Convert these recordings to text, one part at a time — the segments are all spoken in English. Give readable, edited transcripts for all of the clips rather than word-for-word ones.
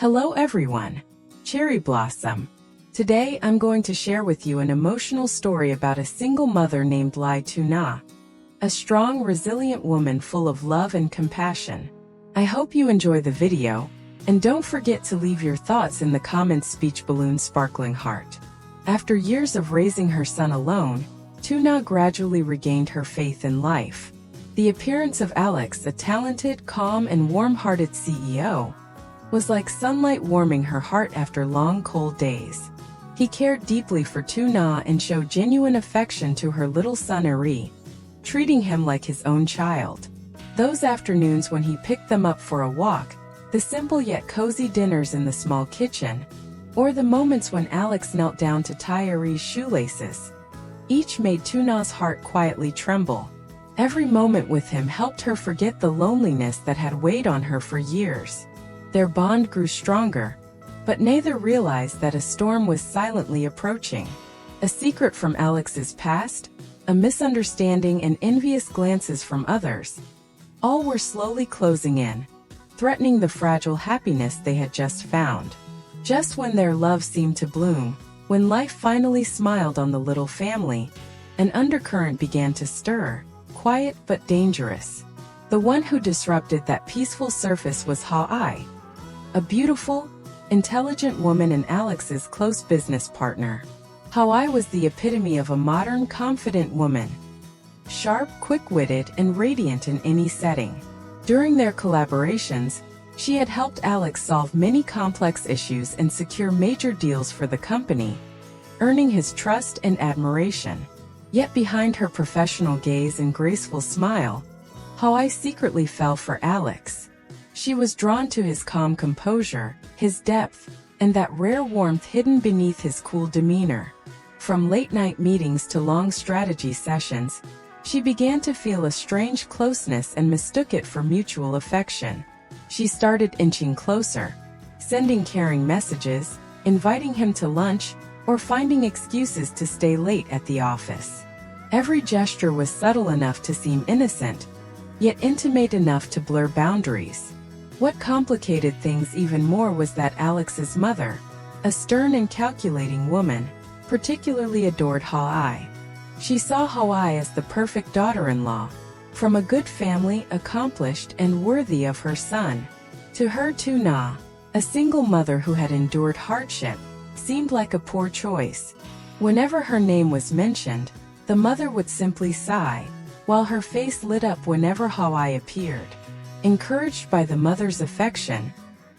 Hello everyone, Cherry Blossom. Today I'm going to share with you an emotional story about a single mother named Tuna, a strong, resilient woman full of love and compassion. I hope you enjoy the video, and don't forget to leave your thoughts in the comments. Speech balloon sparkling heart. After years of raising her son alone, Tuna gradually regained her faith in life. The appearance of Alex, a talented, calm, and warm-hearted CEO, was like sunlight warming her heart after long, cold days. He cared deeply for Tuna and showed genuine affection to her little son Eri, treating him like his own child. Those afternoons when he picked them up for a walk, the simple yet cozy dinners in the small kitchen, or the moments when Alex knelt down to tie Eri's shoelaces, each made Tuna's heart quietly tremble. Every moment with him helped her forget the loneliness that had weighed on her for years. Their bond grew stronger, but neither realized that a storm was silently approaching. A secret from Alex's past, a misunderstanding, and envious glances from others, all were slowly closing in, threatening the fragile happiness they had just found. Just when their love seemed to bloom, when life finally smiled on the little family, an undercurrent began to stir, quiet but dangerous. The one who disrupted that peaceful surface was Hoai, a beautiful, intelligent woman and Alex's close business partner. Hoai was the epitome of a modern, confident woman, sharp, quick-witted, and radiant in any setting. During their collaborations, she had helped Alex solve many complex issues and secure major deals for the company, earning his trust and admiration. Yet behind her professional gaze and graceful smile, Hoai secretly fell for Alex. She was drawn to his calm composure, his depth, and that rare warmth hidden beneath his cool demeanor. From late-night meetings to long strategy sessions, she began to feel a strange closeness and mistook it for mutual affection. She started inching closer, sending caring messages, inviting him to lunch, or finding excuses to stay late at the office. Every gesture was subtle enough to seem innocent, yet intimate enough to blur boundaries. What complicated things even more was that Alex's mother, a stern and calculating woman, particularly adored Hoai. She saw Hoai as the perfect daughter-in-law, from a good family, accomplished and worthy of her son. To her, Tuna, a single mother who had endured hardship, seemed like a poor choice. Whenever her name was mentioned, the mother would simply sigh, while her face lit up whenever Hoai appeared. Encouraged by the mother's affection,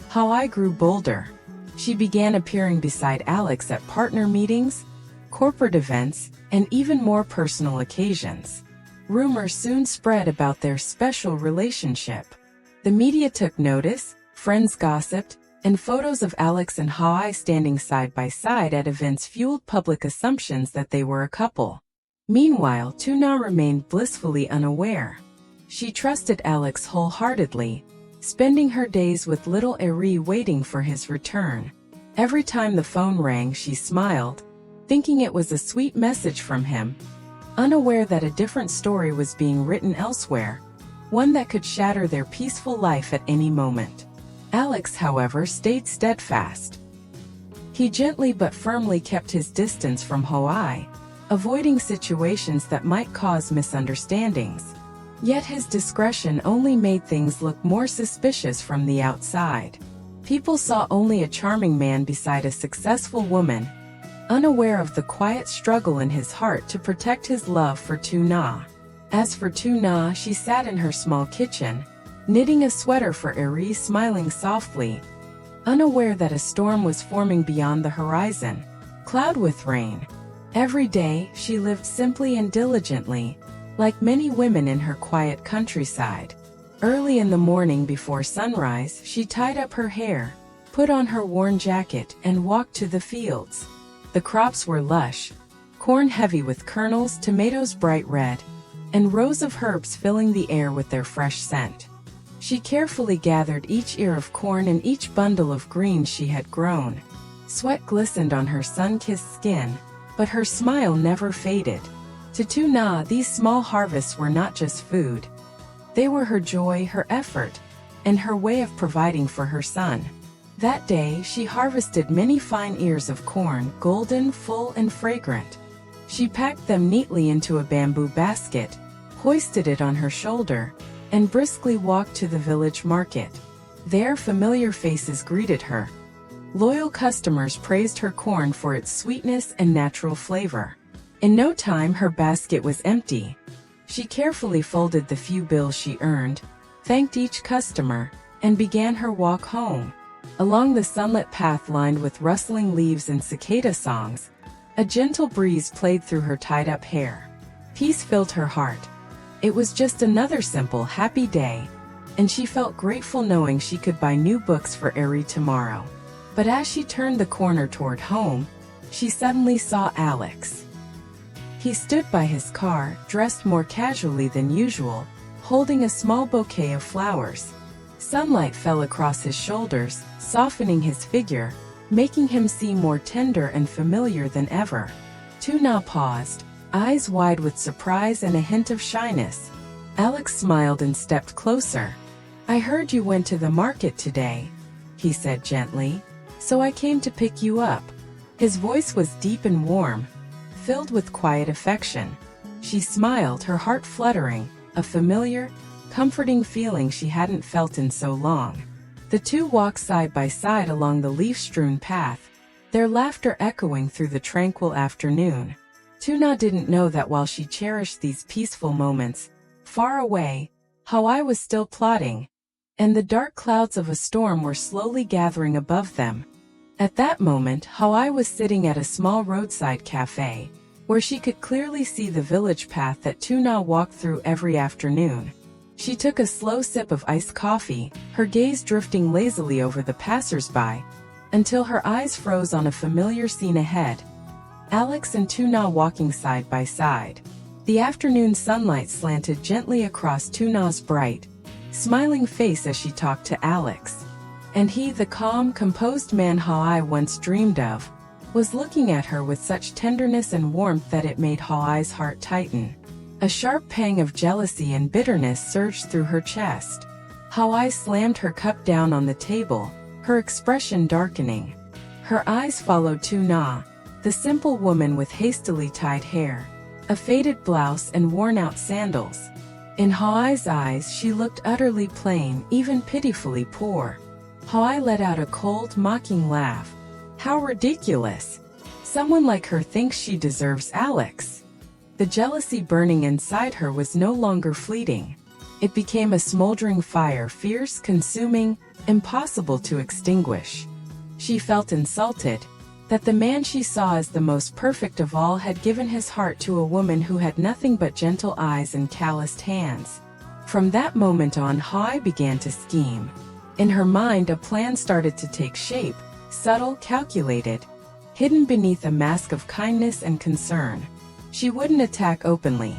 Hoai grew bolder. She began appearing beside Alex at partner meetings, corporate events, and even more personal occasions. Rumors soon spread about their special relationship. The media took notice, friends gossiped, and photos of Alex and Hoai standing side by side at events fueled public assumptions that they were a couple. Meanwhile, Tuna remained blissfully unaware. She trusted Alex wholeheartedly, spending her days with little Eri waiting for his return. Every time the phone rang, she smiled, thinking it was a sweet message from him, unaware that a different story was being written elsewhere, one that could shatter their peaceful life at any moment. Alex, however, stayed steadfast. He gently but firmly kept his distance from Hoai, avoiding situations that might cause misunderstandings. Yet his discretion only made things look more suspicious from the outside. People saw only a charming man beside a successful woman, unaware of the quiet struggle in his heart to protect his love for Tuna. As for Tuna, she sat in her small kitchen, knitting a sweater for Eri, smiling softly, unaware that a storm was forming beyond the horizon, cloud with rain. Every day, she lived simply and diligently, like many women in her quiet countryside. Early in the morning before sunrise, she tied up her hair, put on her worn jacket, and walked to the fields. The crops were lush, corn heavy with kernels, tomatoes bright red, and rows of herbs filling the air with their fresh scent. She carefully gathered each ear of corn and each bundle of greens she had grown. Sweat glistened on her sun-kissed skin, but her smile never faded. To Tuna, these small harvests were not just food. They were her joy, her effort, and her way of providing for her son. That day, she harvested many fine ears of corn, golden, full, and fragrant. She packed them neatly into a bamboo basket, hoisted it on her shoulder, and briskly walked to the village market. There, familiar faces greeted her. Loyal customers praised her corn for its sweetness and natural flavor. In no time, her basket was empty. She carefully folded the few bills she earned, thanked each customer, and began her walk home. Along the sunlit path lined with rustling leaves and cicada songs, a gentle breeze played through her tied-up hair. Peace filled her heart. It was just another simple, happy day, and she felt grateful knowing she could buy new books for every tomorrow. But as she turned the corner toward home, she suddenly saw Alex. He stood by his car, dressed more casually than usual, holding a small bouquet of flowers. Sunlight fell across his shoulders, softening his figure, making him seem more tender and familiar than ever. Tuna paused, eyes wide with surprise and a hint of shyness. Alex smiled and stepped closer. "I heard you went to the market today," he said gently, "so I came to pick you up." His voice was deep and warm, filled with quiet affection. She smiled, her heart fluttering, a familiar, comforting feeling she hadn't felt in so long. The two walked side by side along the leaf-strewn path, their laughter echoing through the tranquil afternoon. Tuna didn't know that while she cherished these peaceful moments, far away, Hawaii was still plotting, and the dark clouds of a storm were slowly gathering above them. At that moment, Hawaii was sitting at a small roadside cafe, where she could clearly see the village path that Tuna walked through every afternoon. She took a slow sip of iced coffee, her gaze drifting lazily over the passers-by, until her eyes froze on a familiar scene ahead. Alex and Tuna walking side by side. The afternoon sunlight slanted gently across Tuna's bright, smiling face as she talked to Alex. And he, the calm, composed man Hawaii once dreamed of, was looking at her with such tenderness and warmth that it made Hawaii's heart tighten. A sharp pang of jealousy and bitterness surged through her chest. Hawaii slammed her cup down on the table, her expression darkening. Her eyes followed Tuna, the simple woman with hastily tied hair, a faded blouse and worn-out sandals. In Hawaii's eyes, she looked utterly plain, even pitifully poor. Hawaii let out a cold, mocking laugh. "How ridiculous! Someone like her thinks she deserves Alex." The jealousy burning inside her was no longer fleeting. It became a smoldering fire, fierce, consuming, impossible to extinguish. She felt insulted, that the man she saw as the most perfect of all had given his heart to a woman who had nothing but gentle eyes and calloused hands. From that moment on, Hawaii began to scheme. In her mind, a plan started to take shape, subtle, calculated, hidden beneath a mask of kindness and concern. She wouldn't attack openly.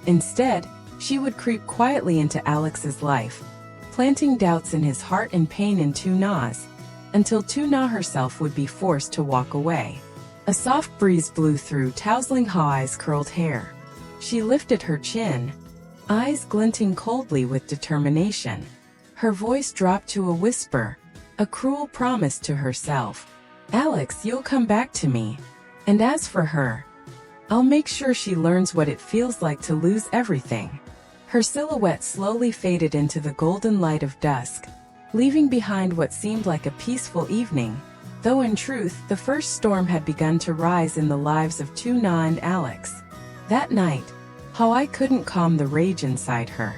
Instead, she would creep quietly into Alex's life, planting doubts in his heart and pain in Tuna's, until Tuna herself would be forced to walk away. A soft breeze blew through, tousling Hawaii's curled hair. She lifted her chin, eyes glinting coldly with determination. Her voice dropped to a whisper, a cruel promise to herself. "Alex, you'll come back to me. And as for her, I'll make sure she learns what it feels like to lose everything." Her silhouette slowly faded into the golden light of dusk, leaving behind what seemed like a peaceful evening, though in truth, the first storm had begun to rise in the lives of Tuna and Alex. That night, Hawaii couldn't calm the rage inside her.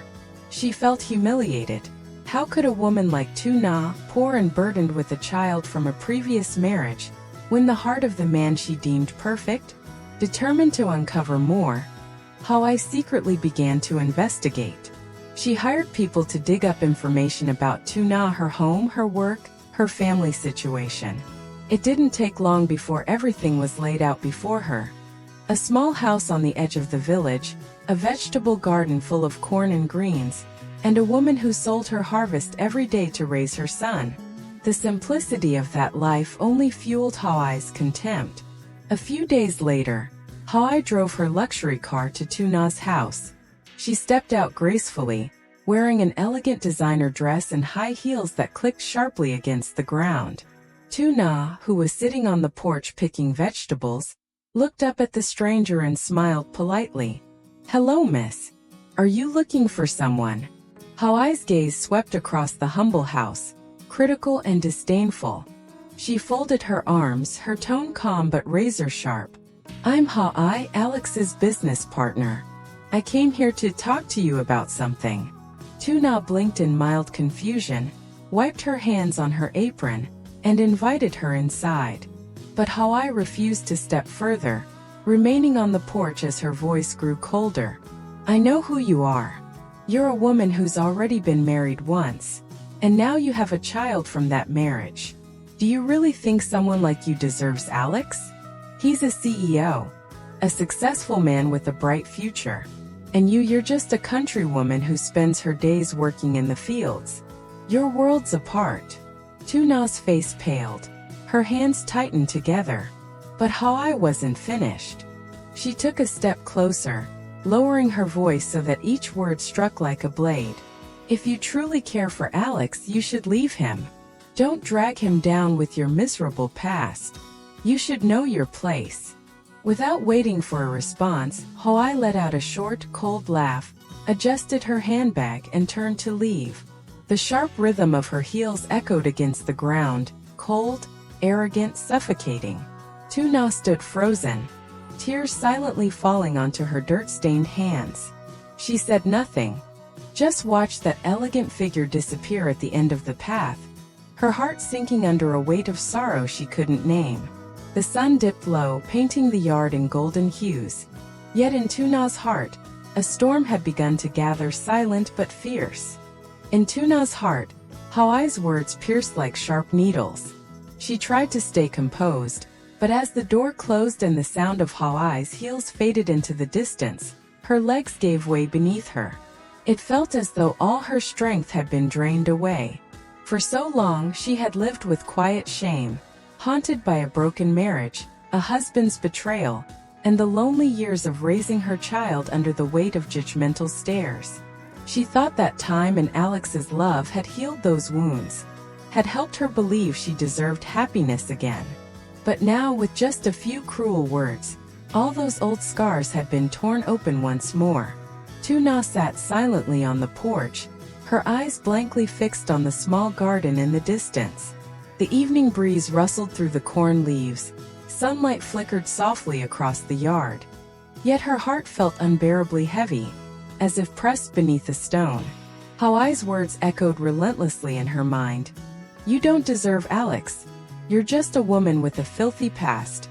She felt humiliated. How could a woman like Tuna, poor and burdened with a child from a previous marriage, win the heart of the man she deemed perfect? Determined to uncover more, Hawaii secretly began to investigate. She hired people to dig up information about Tuna, her home, her work, her family situation. It didn't take long before everything was laid out before her. A small house on the edge of the village, a vegetable garden full of corn and greens, and a woman who sold her harvest every day to raise her son. The simplicity of that life only fueled Hawaii's contempt. A few days later, Hawaii drove her luxury car to Tuna's house. She stepped out gracefully, wearing an elegant designer dress and high heels that clicked sharply against the ground. Tuna, who was sitting on the porch picking vegetables, looked up at the stranger and smiled politely. "Hello, miss. Are you looking for someone?" Hoai's gaze swept across the humble house, critical and disdainful. She folded her arms, her tone calm but razor-sharp. "I'm Hoai, Alex's business partner. I came here to talk to you about something." Tuna blinked in mild confusion, wiped her hands on her apron, and invited her inside. But Hoai refused to step further, remaining on the porch as her voice grew colder. "I know who you are. You're a woman who's already been married once, and now you have a child from that marriage. Do you really think someone like you deserves Alex? He's a CEO, a successful man with a bright future. And you're just a countrywoman who spends her days working in the fields. You're worlds apart." Tuna's face paled. Her hands tightened together. But Hoai wasn't finished. She took a step closer, lowering her voice so that each word struck like a blade. "If you truly care for Alex, you should leave him. Don't drag him down with your miserable past. You should know your place." Without waiting for a response, Hoai let out a short, cold laugh, adjusted her handbag and turned to leave. The sharp rhythm of her heels echoed against the ground, cold, arrogant, suffocating. Tuna stood frozen, tears silently falling onto her dirt-stained hands. She said nothing, just watched that elegant figure disappear at the end of the path, her heart sinking under a weight of sorrow she couldn't name. The sun dipped low, painting the yard in golden hues. Yet in Tuna's heart, a storm had begun to gather, silent but fierce. In Tuna's heart, Hoai's words pierced like sharp needles. She tried to stay composed, but as the door closed and the sound of Hoai's heels faded into the distance, her legs gave way beneath her. It felt as though all her strength had been drained away. For so long she had lived with quiet shame, haunted by a broken marriage, a husband's betrayal, and the lonely years of raising her child under the weight of judgmental stares. She thought that time and Alex's love had healed those wounds, had helped her believe she deserved happiness again. But now, with just a few cruel words, all those old scars had been torn open once more. Tuna sat silently on the porch, her eyes blankly fixed on the small garden in the distance. The evening breeze rustled through the corn leaves, sunlight flickered softly across the yard. Yet her heart felt unbearably heavy, as if pressed beneath a stone. Hoai's words echoed relentlessly in her mind. "You don't deserve Alex. You're just a woman with a filthy past."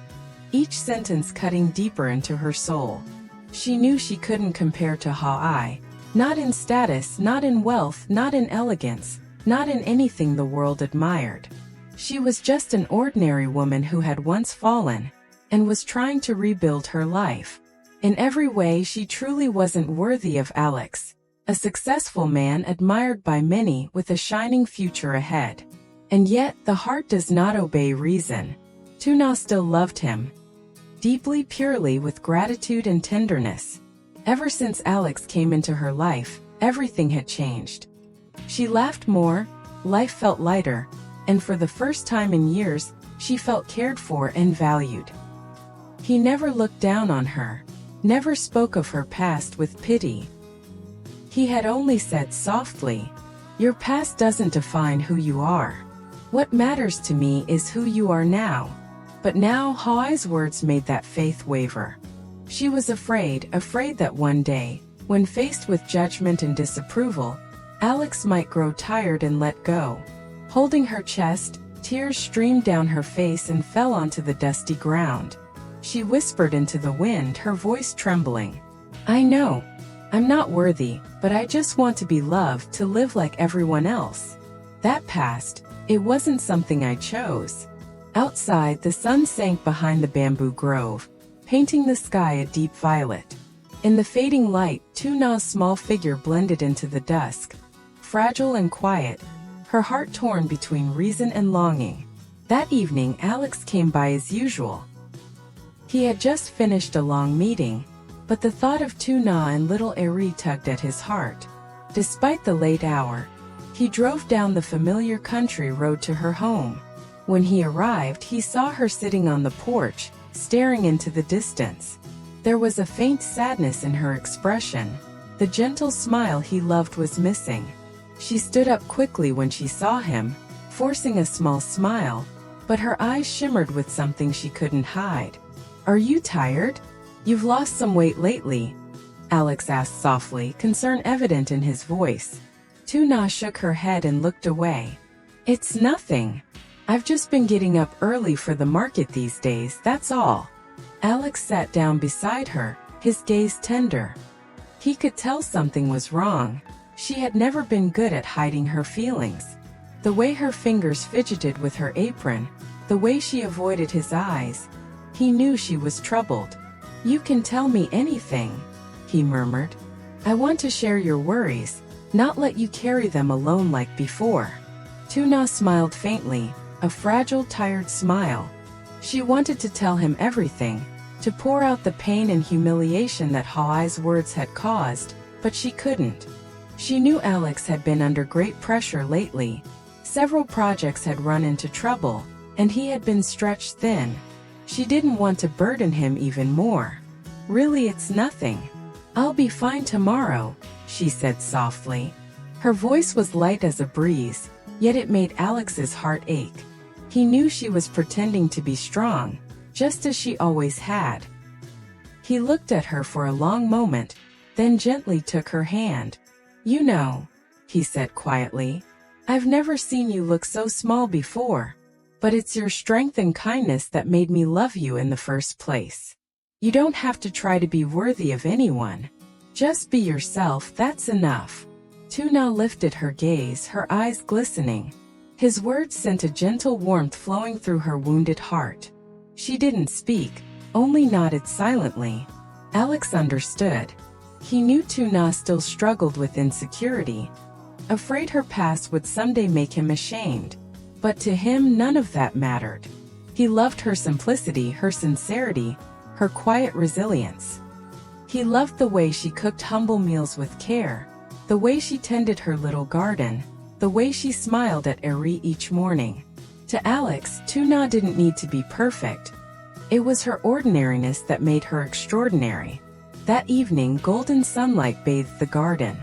Each sentence cutting deeper into her soul. She knew she couldn't compare to Hoai, not in status, not in wealth, not in elegance, not in anything the world admired. She was just an ordinary woman who had once fallen, and was trying to rebuild her life. In every way she truly wasn't worthy of Alex, a successful man admired by many with a shining future ahead. And yet, the heart does not obey reason. Tuna still loved him, deeply, purely, with gratitude and tenderness. Ever since Alex came into her life, everything had changed. She laughed more, life felt lighter, and for the first time in years, she felt cared for and valued. He never looked down on her, never spoke of her past with pity. He had only said softly, "Your past doesn't define who you are. What matters to me is who you are now." But now Hoai's words made that faith waver. She was afraid that one day, when faced with judgment and disapproval, Alex might grow tired and let go. Holding her chest, tears streamed down her face and fell onto the dusty ground. She whispered into the wind, her voice trembling. "I know. I'm not worthy, but I just want to be loved, to live like everyone else. That past, it wasn't something I chose." Outside, the sun sank behind the bamboo grove, painting the sky a deep violet. In the fading light, Tuna's small figure blended into the dusk, fragile and quiet, her heart torn between reason and longing. That evening, Alex came by as usual. He had just finished a long meeting, but the thought of Tuna and little Eri tugged at his heart. Despite the late hour, he drove down the familiar country road to her home. When he arrived, he saw her sitting on the porch, staring into the distance. There was a faint sadness in her expression. The gentle smile he loved was missing. She stood up quickly when she saw him, forcing a small smile, but her eyes shimmered with something she couldn't hide. "Are you tired? You've lost some weight lately," Alex asked softly, concern evident in his voice. Tuna shook her head and looked away. "It's nothing. I've just been getting up early for the market these days, that's all." Alex sat down beside her, his gaze tender. He could tell something was wrong. She had never been good at hiding her feelings. The way her fingers fidgeted with her apron, the way she avoided his eyes, he knew she was troubled. "You can tell me anything," he murmured. "I want to share your worries, not let you carry them alone like before." Tuna smiled faintly, a fragile, tired smile. She wanted to tell him everything, to pour out the pain and humiliation that Hoai's words had caused, but she couldn't. She knew Alex had been under great pressure lately. Several projects had run into trouble, and he had been stretched thin. She didn't want to burden him even more. "Really, it's nothing. I'll be fine tomorrow," she said softly. Her voice was light as a breeze, yet it made Alex's heart ache. He knew she was pretending to be strong, just as she always had. He looked at her for a long moment, then gently took her hand. "You know," he said quietly, "I've never seen you look so small before, but it's your strength and kindness that made me love you in the first place. You don't have to try to be worthy of anyone. Just be yourself, that's enough." Tuna lifted her gaze, her eyes glistening. His words sent a gentle warmth flowing through her wounded heart. She didn't speak, only nodded silently. Alex understood. He knew Tuna still struggled with insecurity, afraid her past would someday make him ashamed. But to him, none of that mattered. He loved her simplicity, her sincerity, her quiet resilience. He loved the way she cooked humble meals with care, the way she tended her little garden, the way she smiled at Eri each morning. To Alex, Tuna didn't need to be perfect. It was her ordinariness that made her extraordinary. That evening, golden sunlight bathed the garden.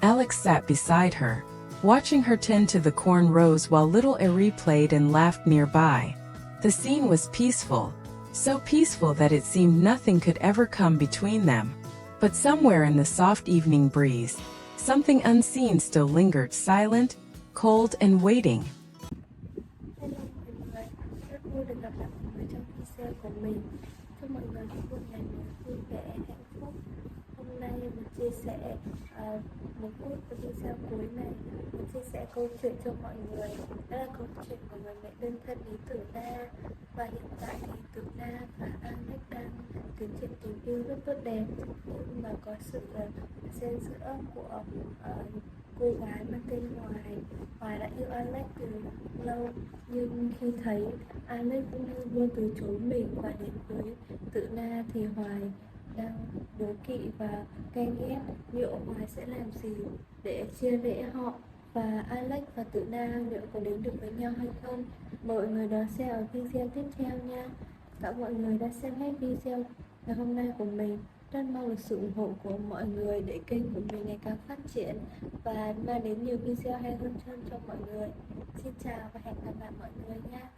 Alex sat beside her, watching her tend to the corn rows while little Eri played and laughed nearby. The scene was peaceful, so peaceful that it seemed nothing could ever come between them. But somewhere in the soft evening breeze, something unseen still lingered, silent, cold, and waiting. Hello mọi người, rất vui được gặp lại mọi người trong video của mình. Chúc mọi người có một ngày mới vui vẻ, hạnh phúc. Hôm nay mình chia sẻ một phút của video cuối này, mình chia sẻ câu chuyện cho mọi người. Đó là câu chuyện của người mẹ đơn thân lý Tuna. Và hiện tại thì Tuna và Alex đang tiến triển tình yêu rất tốt đẹp, nhưng mà có sự xen giữa của cô gái mang tên Hoài đã yêu Alex từ lâu, nhưng khi thấy Alex cũng luôn từ chối mình và đến với Tuna thì Hoài đang đố kỵ và ghen ghét liệu Hoài sẽ làm gì để chia rẽ họ, và Alex và Tuna liệu có đến được với nhau hay không. Mọi người đón xem ở video tiếp theo nha. Cảm ơn mọi người đã xem hết video ngày hôm nay của mình. Rất mong được sự ủng hộ của mọi người để kênh của mình ngày càng phát triển và mang đến nhiều video hay hơn cho mọi người. Xin chào và hẹn gặp lại mọi người nha.